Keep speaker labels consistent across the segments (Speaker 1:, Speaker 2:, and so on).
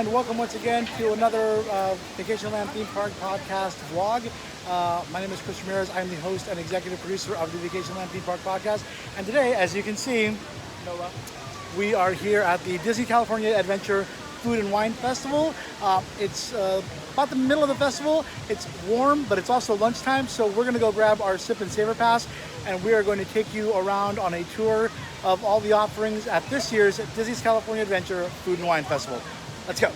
Speaker 1: and welcome once again to another Vacation Land Theme Park podcast vlog. My name is Chris Ramirez. I'm the host and executive producer of the Vacation Land Theme Park podcast. And today, as you can see, we are here at the Disney California Adventure Food and Wine Festival. It's about the middle of the festival. It's warm, but it's also lunchtime, so we're going to go grab our Sip and Savor Pass, and we are going to take you around on a tour of all the offerings at this year's Disney's California Adventure Food and Wine Festival. Let's go.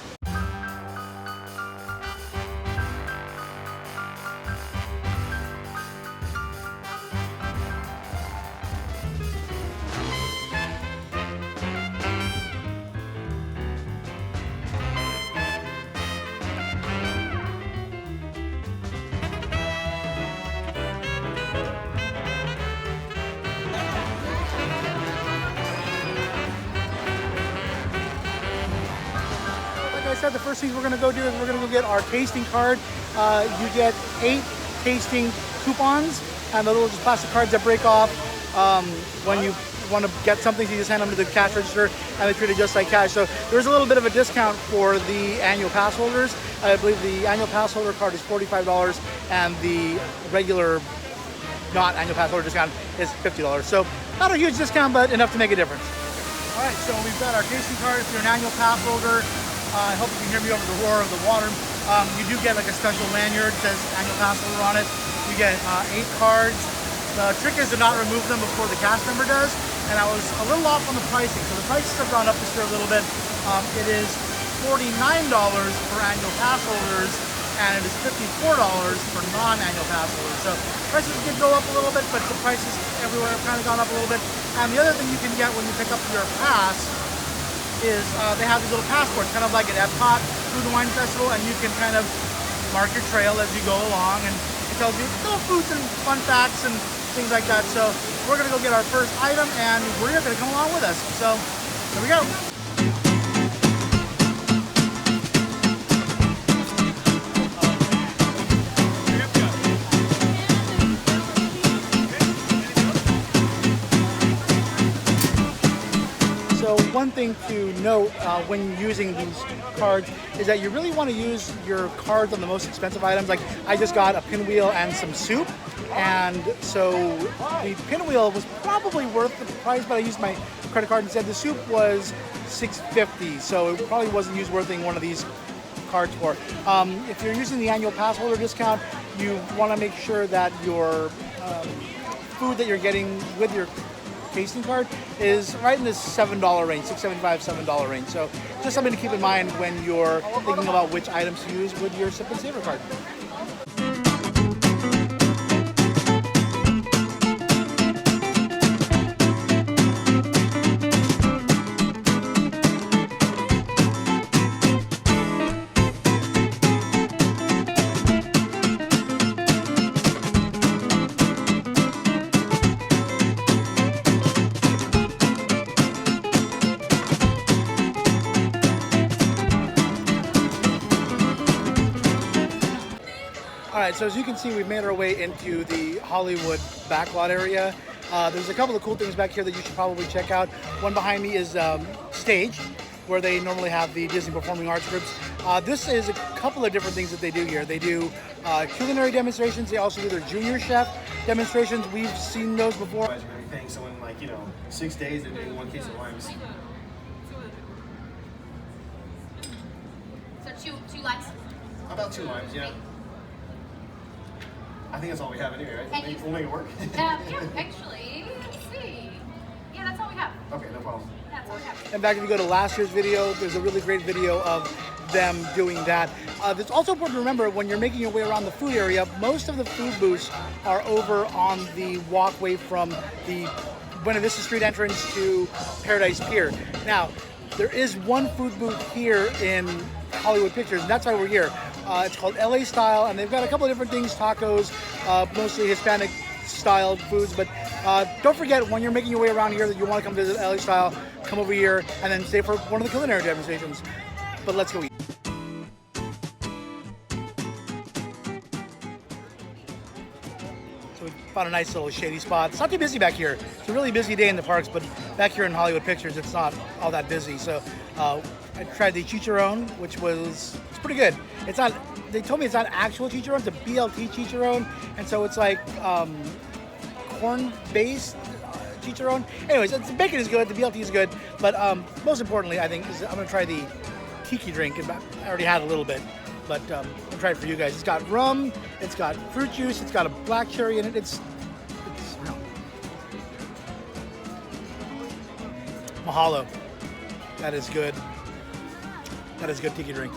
Speaker 1: I said, the first thing we're going to go do is we're going to go get our tasting card. You get 8 tasting coupons and the little just plastic cards that break off when you want to get something. So you just hand them to the cash register and they treat it just like cash. So there's a little bit of a discount for the annual pass holders. I believe the annual pass holder card is $45 and the regular not annual pass holder discount is $50. So not a huge discount, but enough to make a difference. All right, so we've got our tasting card. If you're an annual pass holder, I hope you can hear me over the roar of the water. You do get like a special lanyard that says annual pass holder on it. You get 8 cards. The trick is to not remove them before the cast member does. And I was a little off on the pricing. So the prices have gone up this year a little bit. It is $49 for annual pass holders, and it is $54 for non-annual pass holders. So prices did go up a little bit, but the prices everywhere have kind of gone up a little bit. And the other thing you can get when you pick up your pass is they have these little passports, kind of like at Epcot Food and Wine Festival, and you can kind of mark your trail as you go along, and it tells you little foods and fun facts and things like that. So we're gonna go get our first item, and we're gonna come along with us. So here we go. One thing to note when using these cards is that you really want to use your cards on the most expensive items. Like I just got a pinwheel and some soup, and so the pinwheel was probably worth the price, but I used my credit card instead. The soup was $6.50, so it probably wasn't worth one of these cards for. If you're using the annual pass holder discount, you want to make sure that your food that you're getting with your tasting card is right in this $7 range, $6.75, $7 range. So just something to keep in mind when you're thinking about which items to use with your Sip and Savor card. Alright, so as you can see, we've made our way into the Hollywood backlot area. There's a couple of cool things back here that you should probably check out. One behind me is Stage, where they normally have the Disney Performing Arts groups. This is a couple of different things that they do here. They do culinary demonstrations. They also do their junior chef demonstrations. We've seen those before.
Speaker 2: So in 6 days they're doing 1 case of limes.
Speaker 3: So two limes?
Speaker 2: About 2 limes, yeah. I think that's all we have anyway, right?
Speaker 3: And
Speaker 2: We'll make it work.
Speaker 3: Yeah, actually, let's see. Yeah, that's all we have.
Speaker 2: Okay, no problem.
Speaker 3: That's all we have.
Speaker 1: In fact, if you go to last year's video, there's a really great video of them doing that. It's also important to remember when you're making your way around the food area, most of the food booths are over on the walkway from the Buena Vista Street entrance to Paradise Pier. Now, there is one food booth here in Hollywood Pictures, and that's why we're here. It's called LA Style, and they've got a couple of different things, tacos, mostly Hispanic style foods, but don't forget when you're making your way around here that you want to come visit LA Style, come over here and then stay for one of the culinary demonstrations. But let's go eat. So we found a nice little shady spot. It's not too busy back here. It's a really busy day in the parks, but back here in Hollywood Pictures, it's not all that busy. So I tried the chicharron, which it's pretty good. It's not. They told me it's not actual chicharron; it's a BLT chicharron, and so it's like corn-based chicharron. Anyways, the bacon is good, the BLT is good, but most importantly, I think I'm gonna try the tiki drink. I already had a little bit, but I'm gonna try it for you guys. It's got rum, it's got fruit juice, it's got a black cherry in it. It's mahalo. That is good. That is good tiki drink.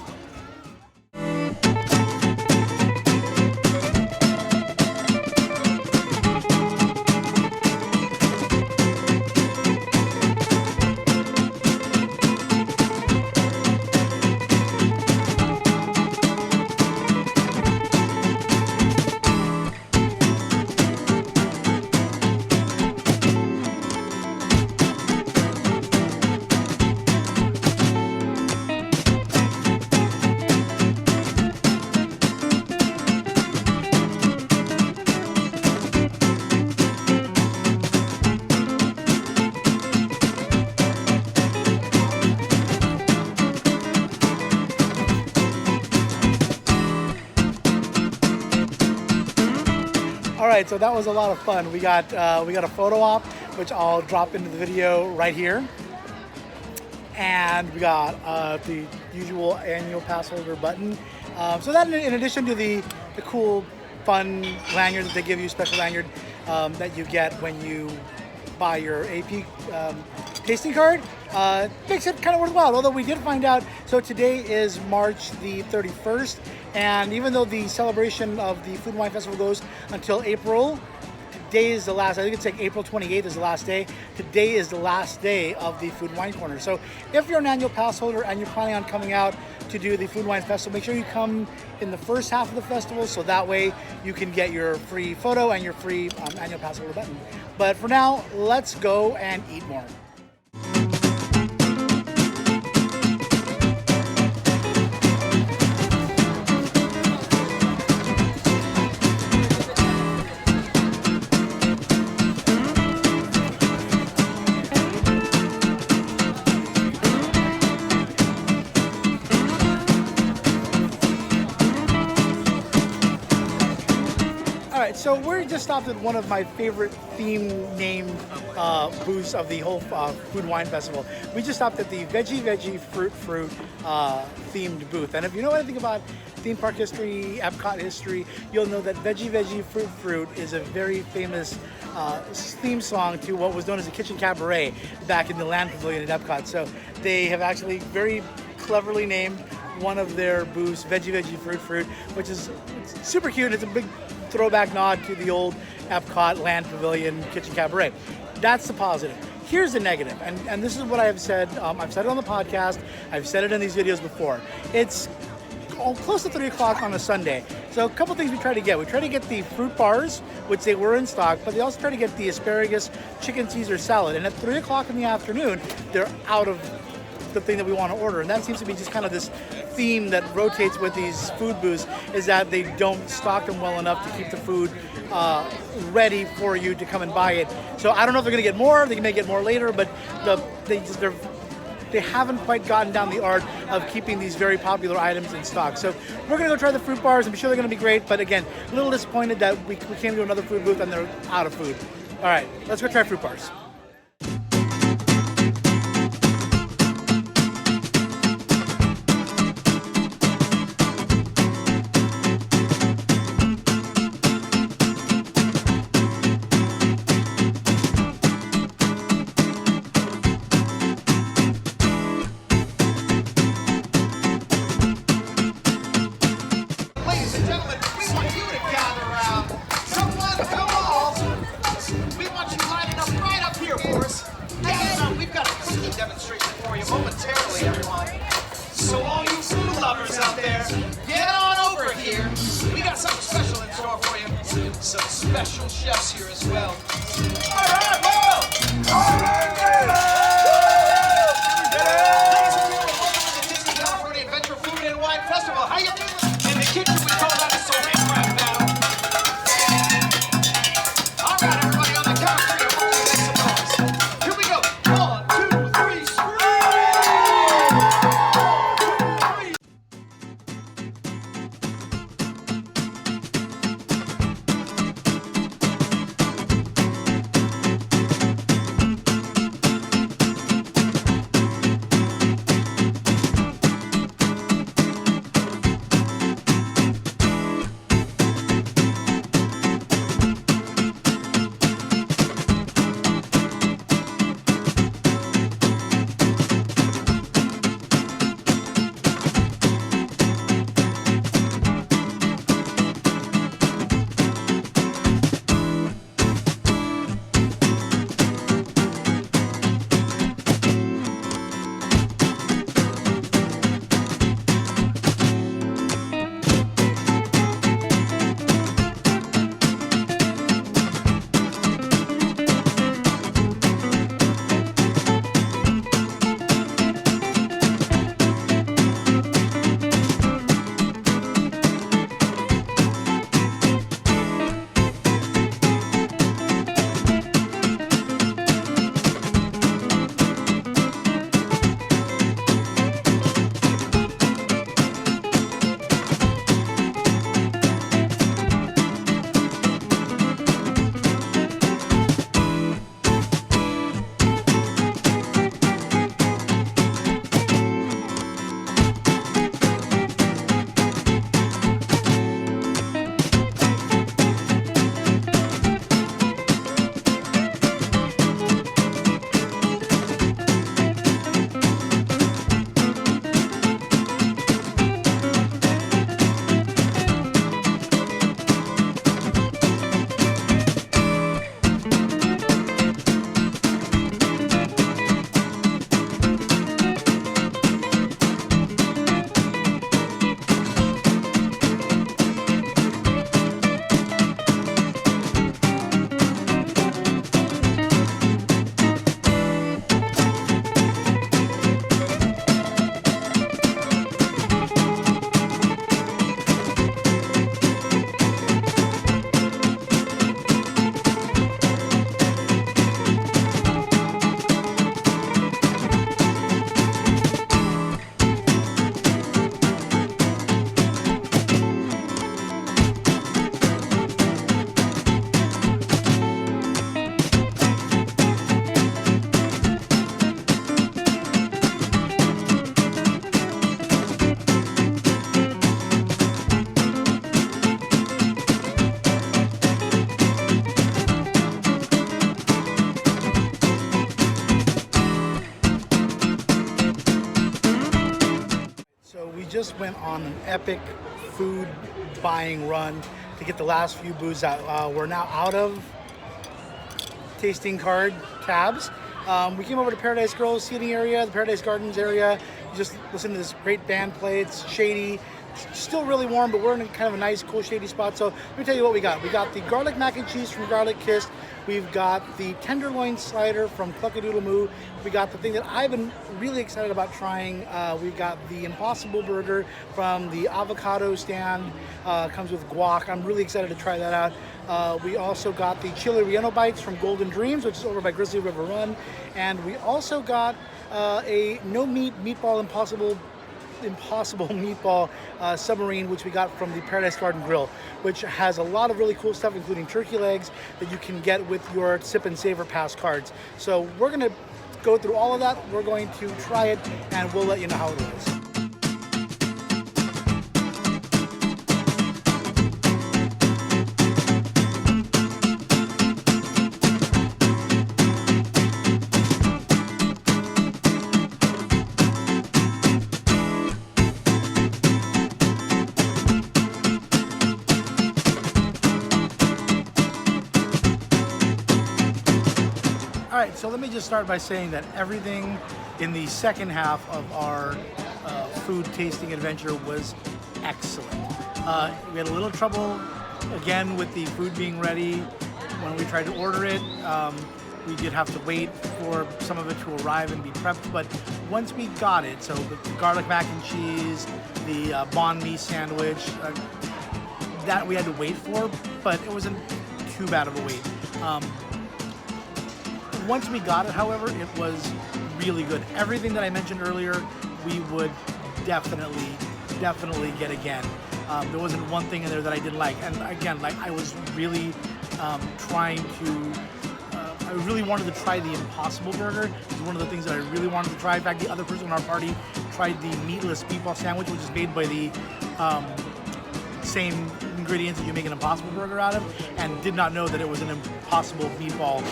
Speaker 1: All right, so that was a lot of fun. We got a photo op, which I'll drop into the video right here, and we got the usual annual pass holder button. So that, in addition to the cool, fun lanyard that they give you, special lanyard that you get when you buy your AP tasting card, makes it kind of worthwhile. Although we did find out, so today is March the 31st, and even though the celebration of the Food and Wine Festival goes until April, today is the last. I think it's like April 28th is the last day. Today is the last day of the Food and Wine Corner. So if you're an annual pass holder and you're planning on coming out to do the Food and Wine Festival, make sure you come in the first half of the festival, so that way you can get your free photo and your free annual pass holder button. But for now, let's go and eat more. So we're just stopped at one of my favorite theme-named booths of the whole Food and Wine Festival. We just stopped at the Veggie Fruit themed booth. And if you know anything about theme park history, Epcot history, you'll know that Veggie Fruit is a very famous theme song to what was known as the Kitchen Cabaret back in the Land Pavilion at Epcot. So they have actually very cleverly named one of their booths Veggie Fruit, which is super cute. It's a big throwback nod to the old Epcot Land Pavilion Kitchen Cabaret. That's the positive. Here's the negative, and this is what I have said. I've said it on the podcast. I've said it in these videos before. It's close to 3 o'clock on a Sunday. So a couple things we try to get. We try to get the fruit bars, which they were in stock, but they also try to get the asparagus chicken Caesar salad. And at 3 o'clock in the afternoon, they're out of the thing that we want to order. And that seems to be just kind of this theme that rotates with these food booths, is that they don't stock them well enough to keep the food ready for you to come and buy it. So I don't know if they're going to get more. They may get more later, but they haven't quite gotten down the art of keeping these very popular items in stock. So we're going to go try the fruit bars. I'm sure they're going to be great, but again, a little disappointed that we came to another food booth and they're out of food. All right, let's go try fruit bars.
Speaker 4: Demonstration for you momentarily, everyone. So all you food lovers out there, get on over here. We got something special in store for you. Some special chefs here as well. All right, well. All right, Disney California Adventure Food and Wine Festival. How you doing? In the kitchen, we call that a soul right now. All right, everybody, on the count of three, we'll make some noise. Here we go. 1, 2, 3, scream!
Speaker 1: just went on an epic food buying run to get the last few booths out. We're now out of tasting card tabs. We came over to Paradise Girls seating area, the Paradise Gardens area. Just listen to this great band play. It's shady. It's still really warm, but we're in kind of a nice, cool, shady spot. So let me tell you what we got. We got the garlic mac and cheese from Garlic Kiss. We've got the tenderloin slider from Cluckadoodle Moo. We got the thing that I've been really excited about trying. We've got the Impossible Burger from the avocado stand. Comes with guac. I'm really excited to try that out. We also got the chili relleno bites from Golden Dreams, which is over by Grizzly River Run. And we also got a no meat meatball impossible meatball submarine, which we got from the Paradise Garden Grill, which has a lot of really cool stuff, including turkey legs that you can get with your Sip and Savor Pass cards. So we're going to go through all of that. We're going to try it, and we'll let you know how it is. All right, so let me just start by saying that everything in the second half of our food tasting adventure was excellent. We had a little trouble, again, with the food being ready when we tried to order it. We did have to wait for some of it to arrive and be prepped, but once we got it, so the garlic mac and cheese, the banh mi sandwich, that we had to wait for, but it wasn't too bad of a wait. Once we got it, however, it was really good. Everything that I mentioned earlier, we would definitely get again. There wasn't one thing in there that I didn't like. And again, like I was really trying to, I really wanted to try the Impossible Burger. It was one of the things that I really wanted to try. In fact, the other person in our party tried the meatless meatball sandwich, which is made by the same ingredients that you make an Impossible Burger out of, and did not know that it was an Impossible meatball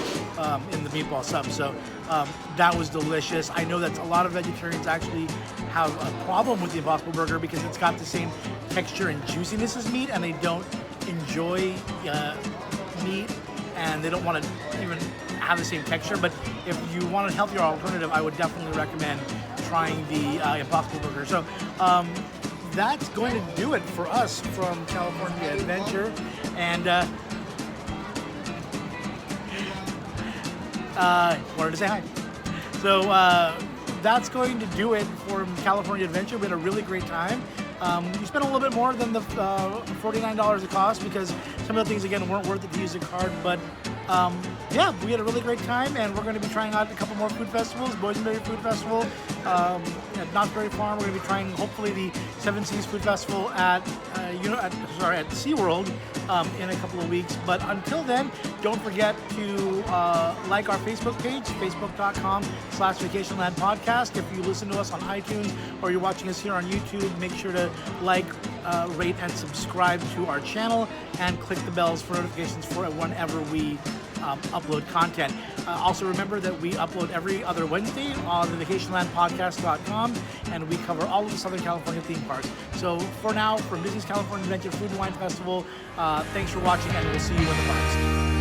Speaker 1: in the meatball sub. So that was delicious. I know that a lot of vegetarians actually have a problem with the Impossible Burger because it's got the same texture and juiciness as meat, and they don't enjoy meat, and they don't want to even have the same texture. But if you want a healthier alternative, I would definitely recommend trying the Impossible Burger. So that's going to do it for us from California Adventure. And wanted to say hi. So that's going to do it for California Adventure. We had a really great time. We spent a little bit more than the $49 it cost because some of the things, again, weren't worth it to use a card. But yeah, we had a really great time, and we're going to be trying out a couple more food festivals. Boysenberry Food Festival at Knott's Berry Farm. We're going to be trying, hopefully, the Seven Seas Food Festival at SeaWorld in a couple of weeks. But until then, don't forget to like our Facebook page, facebook.com/VacationlandPodcast. If you listen to us on iTunes or you're watching us here on YouTube, make sure to like, rate, and subscribe to our channel, and click the bells for notifications for whenever we upload content. Also remember that we upload every other Wednesday on the vacationlandpodcast.com, and we cover all of the Southern California theme parks. So for now, from Disney's California Adventure Food and Wine Festival, thanks for watching, and we'll see you in the parks.